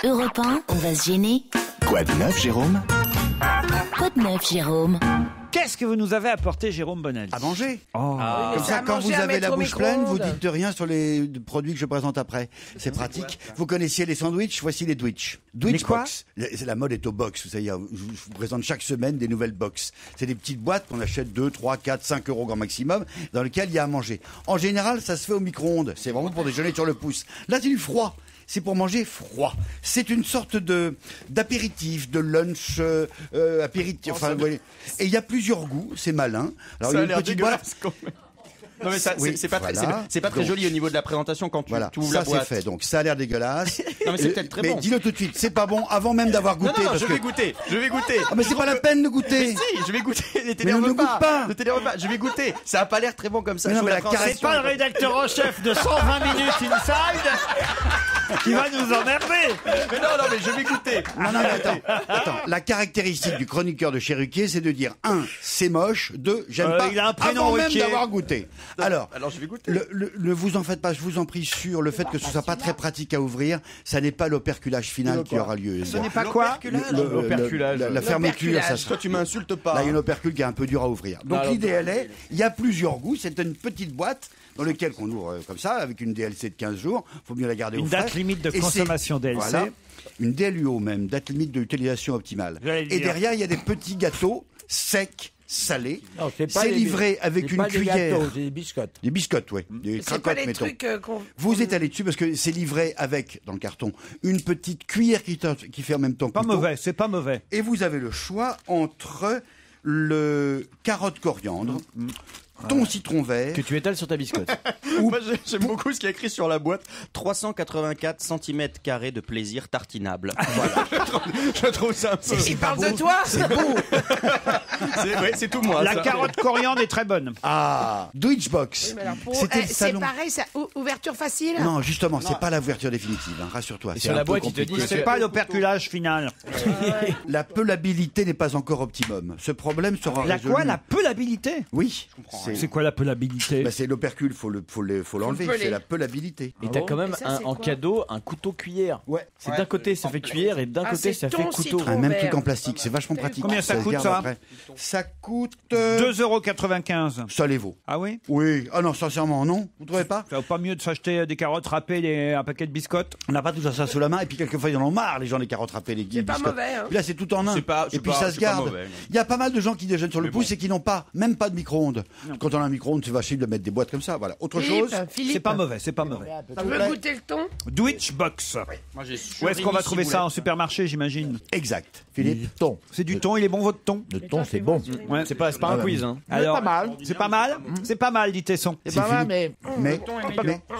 Europe 1, on va se gêner. Quoi de neuf, Jérôme? Quoi de neuf, Jérôme? Qu'est-ce que vous nous avez apporté, Jérôme Bonaldi? À manger. Oh. Comme ça, quand vous avez la bouche pleine, vous dites rien sur les produits que je présente après. C'est pratique. Vous connaissiez les sandwichs, voici les Dwitch. Les quoi? Box. La mode est au box. Vous savez, je vous présente chaque semaine des nouvelles box. C'est des petites boîtes qu'on achète 2, 3, 4, 5 euros grand maximum, dans lesquelles il y a à manger. En général, ça se fait au micro-ondes. C'est vraiment pour déjeuner sur le pouce. Là, c'est du froid. C'est pour manger froid. C'est une sorte d'apéritif, de lunch, apéritif. Enfin, vous voyez. Et il y a plusieurs goûts. C'est malin. Alors, Ça il y a a une l'air petite boîte. dégueulasse quand même. Non mais ça, Oui, c'est pas, voilà. c'est pas très Donc, joli au niveau de la présentation quand tu Voilà, ouvres la ça c'est boîte. fait. Donc ça a l'air dégueulasse. Non mais c'est peut-être très mais bon. dis-le tout de suite, c'est pas bon avant même d'avoir Non, goûté. non, parce je que... vais goûter, je vais goûter. Ah mais c'est pas la peine de goûter. Mais si, je vais goûter les Mais télérepas. ne goûte pas. Le télérepas, je vais goûter. Ça a pas l'air très bon comme ça. Mais non, Je mais vois la présentation. C'est pas le rédacteur en chef de 120 minutes Inside qui va nous emmerder. Mais non, mais je vais goûter. Non, mais attends. La caractéristique du chroniqueur de chez Ruquier, c'est de dire 1, c'est moche, 2, j'aime pas. Il a un prénom, avant même Ruquier. d'avoir goûté. Alors je vais goûter. ne vous en faites pas, je vous en prie, sur le fait que ce soit pas très pratique à ouvrir, ça n'est pas l'operculage final qui aura lieu. Ce n'est pas quoi? L'operculage. La fermeture, ça Toi, tu m'insultes pas. Là, il y a une opercule qui est un peu dure à ouvrir. Donc Alors, l'idée, elle est, il y a plusieurs goûts. C'est une petite boîte dans laquelle qu'on ouvre comme ça, avec une DLC de 15 jours. Il faut mieux la garder Une au frais. date limite de Et consommation c'est- DLC. Voilà, une DLUO même, date limite d'utilisation optimale. J'allais le Et dire. derrière, il y a des petits gâteaux secs, salés. Non, c'est pas C'est des- livré avec c'est une pas des cuillère. gâteaux, c'est des biscottes. Des biscottes, oui. Des C'est pas cracottes, les mettons. trucs qu'on... Vous étalez dessus parce que c'est livré avec, dans le carton, une petite cuillère qui fait en même temps Pas couteau. mauvais, c'est pas mauvais. Et vous avez le choix entre le carotte coriandre, thon citron vert, Que tu étales sur ta biscotte. Moi, j'aime beaucoup ce qui est écrit sur la boîte. 384 cm² de plaisir tartinable. Voilà. je trouve ça un peu. Il parle de toi. c'est beau. C'est tout moi. La ça. carotte coriandre est très bonne. Ah, Dwitchbox. Mais alors, C'était le c'est salon. pareil, ça, ouverture facile. Non, justement, c'est pas l'ouverture définitive, hein, rassure-toi. Et c'est sur un la peu boîte, il te compliqué. dit, C'est pas l'operculage final. La pelabilité n'est pas encore optimum. Ce problème sera La résolu. quoi? La pelabilité? Oui, C'est quoi la pelabilité? bah, c'est l'opercule, faut l'enlever. peler. C'est la pelabilité. Et t'as quand même Et ça, c'est en quoi cadeau un couteau cuillère. Ouais. C'est d'un côté ça fait cuillère et d'un Ah, côté c'est ça fait thon, couteau. citron. Un même vert. truc en plastique, c'est vachement pratique. Combien ça se coûte, garde ça après. Ça coûte 2,95 €. ça les vaut. Ah oui? Oui. Ah non, sincèrement, non. Vous trouvez pas? Ça vaut pas mieux de s'acheter des carottes râpées et un paquet de biscottes? On n'a pas tout ça sous la main et puis quelquefois ils en ont marre les gens des carottes râpées, les C'est pas biscottes. mauvais, hein. Puis là c'est tout en un. C'est pas- et puis c'est ça pas- se c'est pas garde. mauvais, non. Il y a pas mal de gens qui déjeunent sur le Mais pouce bon. et qui n'ont même pas de micro-ondes. Quand on a un micro-ondes, c'est facile de mettre des boîtes comme ça. Voilà. Autre chose. Philippe, C'est pas mauvais, c'est pas mauvais. tu veux goûter le thon? Dwitchbox. Moi, j'ai Où est-ce qu'on va surimi trouver ça? En ciboulette. supermarché, j'imagine. Exact. Philippe. Du thon. C'est du thon, il est bon votre thon? Le thon c'est bon. Ouais. C'est pas un quiz hein. Alors, pas mal. C'est pas mal? C'est pas mal, dit Tesson. C'est pas mal mais Mais c'est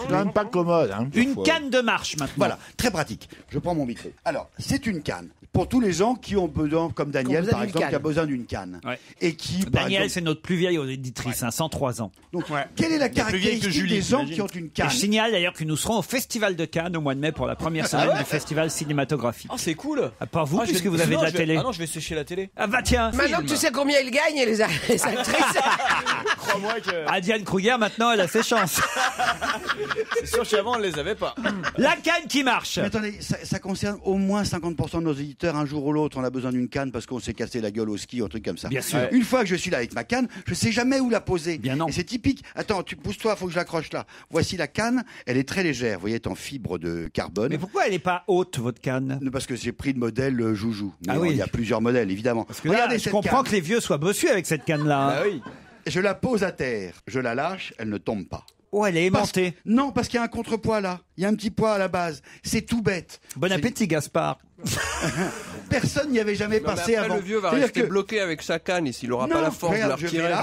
quand même pas commode hein. Une canne de marche maintenant. voilà, très pratique. Je prends mon micro. Alors, c'est une canne. Pour tous les gens qui ont besoin, comme Daniel besoin par d'une exemple, canne. qui a besoin d'une canne. Ouais. Et qui, par Daniel, exemple- c'est notre plus vieille éditrice, 103 ans. Donc, quelle est la plus vieille que caractéristique Julie, des gens j'imagine. qui ont une Et canne? je signale d'ailleurs que nous serons au Festival de Cannes au mois de mai pour la première semaine du festival cinématographique. Oh c'est cool. Ah, pas vous, puisque vous avez de la télé. Ah non je vais sécher la télé. Ah bah tiens, Maintenant que tu sais combien ils gagnent, les actrices. Crois-moi que ah, Diane Kruger, maintenant, elle a ses chances. c'est sûr qu'avant on les avait pas. La canne qui marche. Mais attendez, ça concerne au moins 50% de nos éditeurs. Un jour ou l'autre, on a besoin d'une canne parce qu'on s'est cassé la gueule au ski ou un truc comme ça. Bien sûr. Une fois que je suis là avec ma canne, je sais jamais où la poser. Bien non. Et c'est typique. Attends, tu pousse-toi, faut que je l'accroche là. Voici la canne. Elle est très légère. Vous voyez, elle est en fibre de carbone. Mais pourquoi elle n'est pas haute, votre canne? Parce que j'ai pris le modèle Joujou. Mais Ah oui. il y a plusieurs modèles, évidemment. Parce que là, Regardez je cette comprends canne. que les vieux soient bossus avec cette canne-là. Bah oui. Je la pose à terre. Je la lâche. Elle ne tombe pas. Oh, elle est Parce- aimantée. Non, parce qu'il y a un contrepoids là. Il y a un petit poids à la base. C'est tout bête. Bon appétit, Gaspard. Personne n'y avait jamais Non, mais pensé après, avant. le vieux va C'est-à-dire rester que- bloqué avec sa canne et s'il n'aura pas Non, la force de la regarde, je vais retirer. là,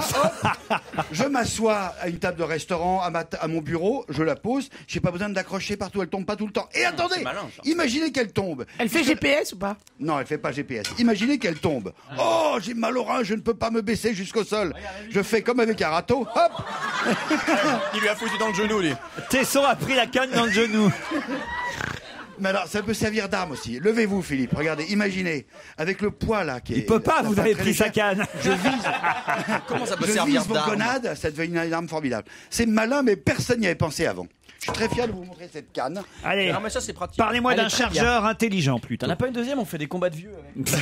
hop, je m'assois à une table de restaurant, à mon bureau, je la pose, j'ai pas besoin de l'accrocher partout, elle tombe pas tout le temps. Et attendez, malin, ça. imaginez qu'elle tombe. Elle fait GPS ou pas? Non, elle fait pas GPS. Imaginez qu'elle tombe. Oh, j'ai mal au rein, je ne peux pas me baisser jusqu'au sol. Je fais comme avec un râteau, hop. Il lui a foutu dans le genou, lui. Tesson a pris la canne dans le genou. Mais alors, ça peut servir d'arme aussi. Levez-vous, Philippe. Regardez, imaginez, avec le poids là qui est. Il peut pas, la vous fin avez très pris sa légère, canne. Je vise. Comment ça peut Je servir vise vos d'arme? gonades, ça devient une arme formidable. C'est malin, mais personne n'y avait pensé avant. Je suis très fier de vous montrer cette canne. Allez, Non, mais ça, c'est pratique. parlez-moi Elle est d'un très bien. chargeur intelligent plutôt. T'en as pas une deuxième? On fait des combats de vieux avec.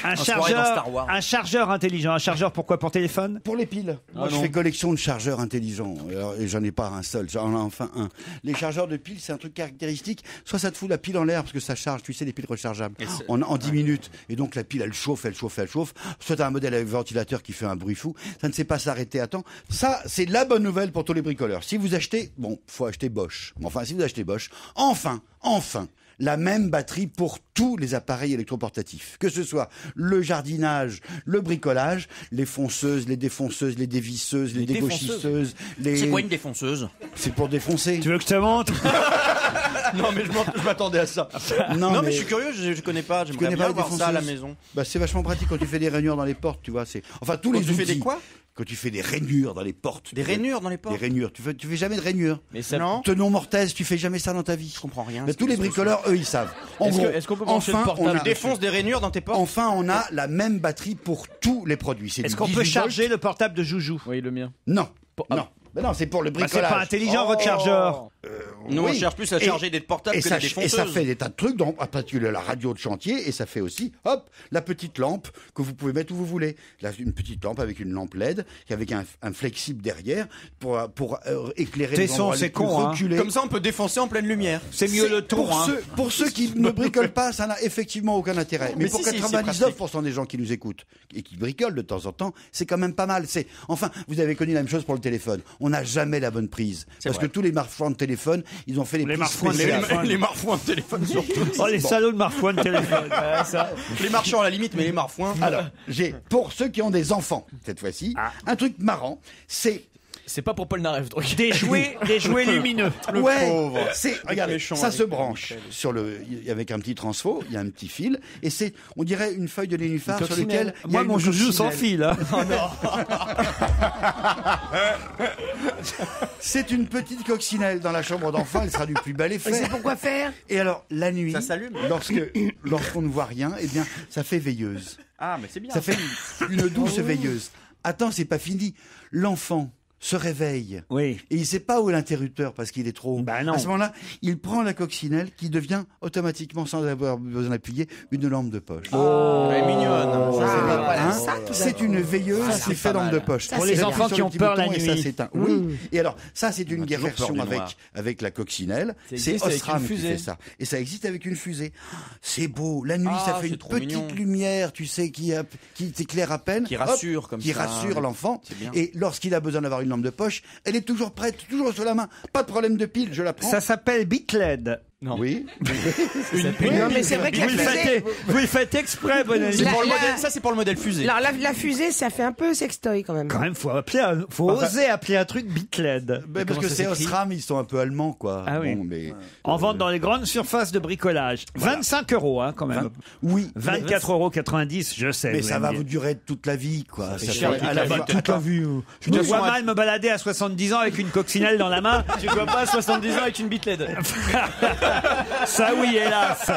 Un soirée dans Star Wars. chargeur intelligent. Un chargeur pourquoi? Pour téléphone? Pour les piles. Moi, je fais collection de chargeurs intelligents. Et j'en ai pas un seul. J'en ai enfin un. Les chargeurs de piles, c'est un truc caractéristique. Soit ça te fout la pile en l'air parce que ça charge. Tu sais, les piles rechargeables. En 10 minutes. Et donc, la pile, elle chauffe. Soit t'as un modèle avec ventilateur qui fait un bruit fou. Ça ne sait pas s'arrêter à temps. Ça, c'est la bonne nouvelle pour tous les bricoleurs. Si vous achetez, faut acheter Bosch. Enfin, si vous achetez Bosch, enfin, la même batterie pour tous les appareils électroportatifs. Que ce soit le jardinage, le bricolage, les fonceuses, les défonceuses, les dévisseuses, les dégauchisseuses. C'est quoi une défonceuse? C'est pour défoncer. Tu veux que je te montre? Non, mais je m'attendais à ça. Non, mais je suis curieux, je connais pas. J'aimerais connais bien pas les voir ça à la défonceuses maison. Bah, c'est vachement pratique quand tu fais des rainures dans les portes, tu vois. Enfin, tous les tu fais outils. des quoi? Quand tu fais des rainures dans les portes. Des rainures dans les portes? Des rainures. Tu fais jamais de rainures. Mais ça. Non. Tenon mortaise, tu fais jamais ça dans ta vie. Je comprends rien. Mais tous les bricoleurs, eux, ils savent. Est-ce qu'on peut brancher le portable? Tu défonces des rainures dans tes portes? Enfin, on a la même batterie pour tous les produits. C'est Est-ce du qu'on 18 peut volts. charger le portable de Joujou? Oui, le mien. Non. Non. Ben non, c'est pour le Bah, c'est bricolage. pas intelligent votre chargeur. Nous, on Oui. cherche plus à charger des portables et que ça, des et défonceuses. ça fait des tas de trucs, dans, en particulier la radio de chantier, et ça fait aussi, hop, la petite lampe que vous pouvez mettre où vous voulez. Là, une petite lampe avec une lampe LED, avec un flexible derrière, pour éclairer les Tesson, endroits c'est les plus con, hein. reculés. Comme ça, on peut défoncer en pleine lumière. C'est mieux le ton. Pour ceux qui ne bricolent pas, ça n'a effectivement aucun intérêt. Mais pour si, c'est 99% des gens qui nous écoutent et qui bricolent de temps en temps, c'est quand même pas mal. Enfin, vous avez connu la même chose pour le téléphone. On n'a jamais la bonne prise. Parce que tous les marchands de téléphone, ils ont fait les prises marchands de spéciales. téléphone. Les marfouins de téléphone surtout. Oh, les salauds de marfouins de téléphone. Les marchands à la limite, mais les marfouins. Alors, j'ai, pour ceux qui ont des enfants, cette fois-ci, un truc marrant, c'est... C'est pas pour Paul Naref, donc. Des jouets lumineux. Ouais, regarde, méchant ça avec se branche avec un petit transfo, il y a un petit fil, et c'est, on dirait une feuille de nénuphar sur lequel il y a Moi, une mon Joujou sans coccinelle. fil. Hein. C'est une petite coccinelle dans la chambre d'enfant, elle sera du plus bel effet. Mais c'est pourquoi faire? Et alors, la nuit, Ça s'allume. lorsqu'on ne voit rien, eh bien, ça fait veilleuse. Ah, mais c'est bien. Ça fait une douce veilleuse. Attends, c'est pas fini. L'enfant se réveille. Oui. Et il sait pas où est l'interrupteur parce qu'il est trop haut. Bah non. À ce moment-là, il prend la coccinelle qui devient automatiquement, sans avoir besoin d'appuyer, une lampe de poche. Elle est mignonne. Hein ça, tout c'est une veilleuse qui fait lampe de poche. Pour les C'est enfants appuyé qui sur ont le petit peur la bouton et ça nuit. s'éteint. Oui. Et alors, ça, c'est une toujours version peur du noir. avec la coccinelle. Ça C'est existe avec Osram une qui fusée. fait ça. Et ça existe avec une fusée. C'est beau. La nuit, Ah, ça fait c'est une trop petite mignon. lumière, tu sais, qui t'éclaire à peine. Qui Hop, rassure comme qui ça. rassure l'enfant. C'est bien. Et lorsqu'il a besoin d'avoir une lampe de poche, elle est toujours prête, toujours sur la main. Pas de problème de pile, je la prends. Ça s'appelle BitLED. Oui. Non, mais c'est vrai que la fusée. Vous le faites exprès, bon ami. Ça, c'est pour le modèle fusée. Alors, la fusée, ça fait un peu sextoy quand même. Quand même, faut oser appeler un truc BitLED. Ben, parce que c'est Osram, ils sont un peu allemands, quoi. Ah oui. Bon, mais... En vente dans les grandes surfaces de bricolage. 25 €, hein, quand même. Oui. 24,90 €, je sais. Mais vous ça allez va me vous dire. durer toute la vie, quoi. Ça cher, fait- toute à la la vie. fois- Toute la vie. Je me vois mal me balader à 70 ans avec une coccinelle dans la main. Tu vois pas 70 ans avec une bite LED. Ça oui, hélas.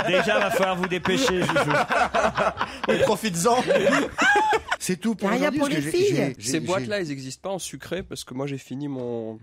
Déjà, va falloir vous dépêcher, Joujou. Profites-en. C'est tout pour Rien aujourd'hui. pour parce les que filles. Ces boîtes-là, elles n'existent pas en sucré parce que moi j'ai fini mon.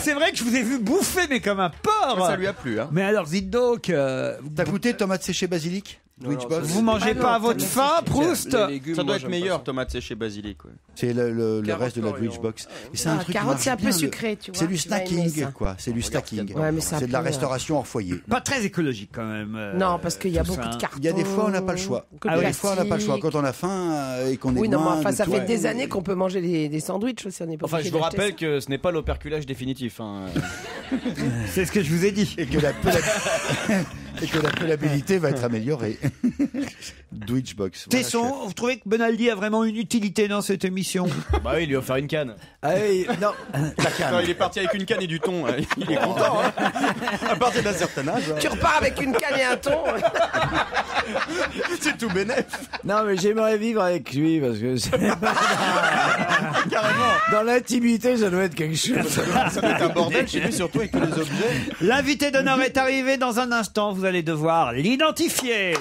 C'est vrai que je vous ai vu bouffer, mais comme un porc. Ça lui a plu, hein. Mais alors, dites donc, T'as goûté tomate séchée basilic? Non, non, Witchbox. vous mangez Ah pas non, à votre ça faim, Proust? Les légumes, Ça doit moi, être j'aime meilleur, pas tomate séchée basilic. Ouais. C'est le Carotte reste de la coriandre. Witchbox. Et c'est Ah, un truc qui carotte, marche c'est un peu bien, sucré, tu vois. C'est du Tu vas aimer snacking, ça. quoi. C'est du snacking. Ouais, mais ça C'est de la peut, restauration hors foyer. Pas très écologique quand même. Non, parce qu'il y a tout beaucoup ça, de hein. cartons. Il y a des fois, on n'a pas le choix. que de Ah oui, Des fois, on n'a pas le choix. plastique. Quand on a faim et qu'on est Oui, non, mais loin enfin, de ça tout- fait des années qu'on peut manger des sandwichs aussi. On est pas Enfin, obligé je vous d'acheter rappelle ça. que ce n'est pas l'operculage définitif. Hein. C'est ce que je vous ai dit. et que la et que la pelabilité va être améliorée. Witchbox. Voilà, Tesson, chef. vous trouvez que Benaldi a vraiment une utilité dans cette émission? Bah oui, il lui a offert une canne. Ah oui, non. Non, il est parti avec une canne et du thon. Il est content, hein. À partir d'un certain âge. Tu repars avec une canne et un thon. C'est tout bénef. Non, mais j'aimerais vivre avec lui parce que dans l'intimité, ça doit être quelque chose. Ça doit être un bordel chez lui, surtout avec tous les objets. L'invité d'honneur est arrivé dans un instant. Vous allez devoir l'identifier.